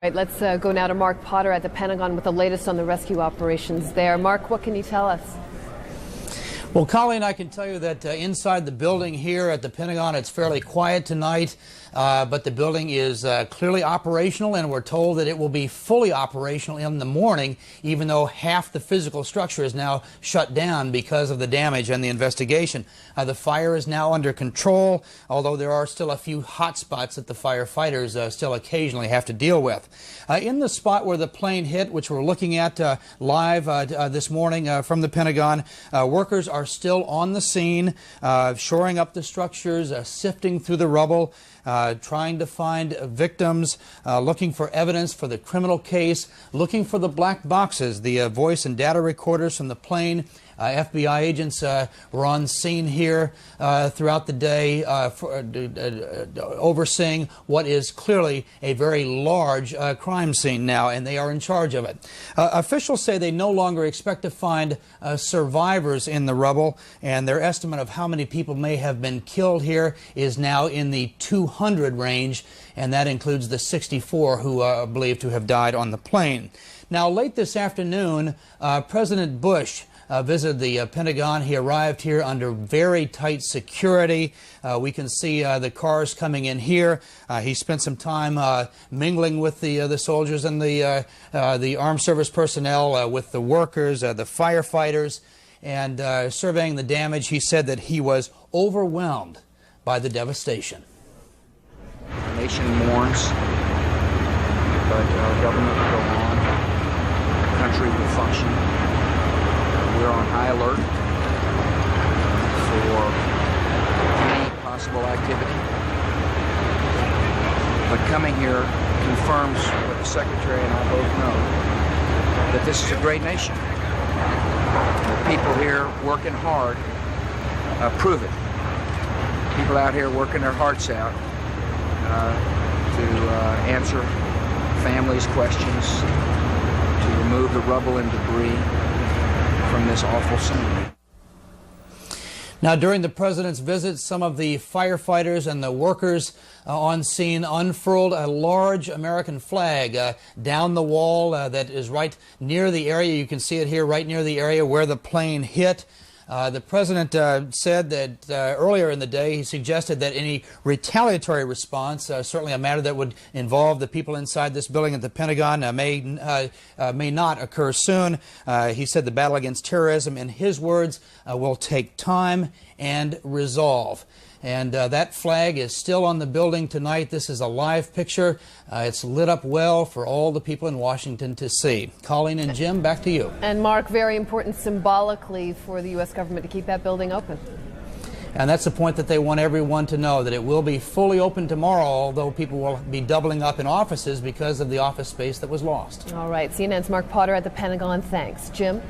Right, let's go now to Mark Potter at the Pentagon with the latest on the rescue operations there. Mark, what can you tell us? Well, Colleen, I can tell you that inside the building here at the Pentagon, it's fairly quiet tonight, but the building is clearly operational, and we're told that it will be fully operational in the morning, even though half the physical structure is now shut down because of the damage and the investigation. The fire is now under control, although there are still a few hot spots that the firefighters still occasionally have to deal with. In the spot where the plane hit, which we're looking at live this morning from the Pentagon, workers are still on the scene, shoring up the structures, sifting through the rubble, trying to find victims, looking for evidence for the criminal case, looking for the black boxes, the voice and data recorders from the plane. FBI agents were on scene here throughout the day, overseeing what is clearly a very large crime scene now, and they are in charge of it. Officials say they no longer expect to find survivors in the rubble, and their estimate of how many people may have been killed here is now in the 200 range, and that includes the 64 who are believed to have died on the plane. Now, late this afternoon, President Bush visited the Pentagon. He arrived here under very tight security. We can see the cars coming in here. He spent some time mingling with the soldiers and the armed service personnel, with the workers, the firefighters, and surveying the damage. He said that he was overwhelmed by the devastation. The nation mourns, but our government will go on. The country will function. We're on high alert for any possible activity. But coming here confirms what the Secretary and I both know, that this is a great nation. The people here working hard prove it. People out here working their hearts out to answer families' questions, to remove the rubble and debris from this awful scene. Now, during the president's visit, some of the firefighters and the workers on scene unfurled a large American flag down the wall that is right near the area. You can see it here right near the area where the plane hit. The president said that earlier in the day he suggested that any retaliatory response, certainly a matter that would involve the people inside this building at the Pentagon, may not occur soon. He said the battle against terrorism, in his words, will take time and resolve. And that flag is still on the building tonight. This is a live picture. It's lit up well for all the people in Washington to see. Colleen and Jim, back to you. And Mark, very important symbolically for the U.S. government to keep that building open. And that's the point that they want everyone to know, that it will be fully open tomorrow, although people will be doubling up in offices because of the office space that was lost. All right, CNN's Mark Potter at the Pentagon. Thanks. Jim?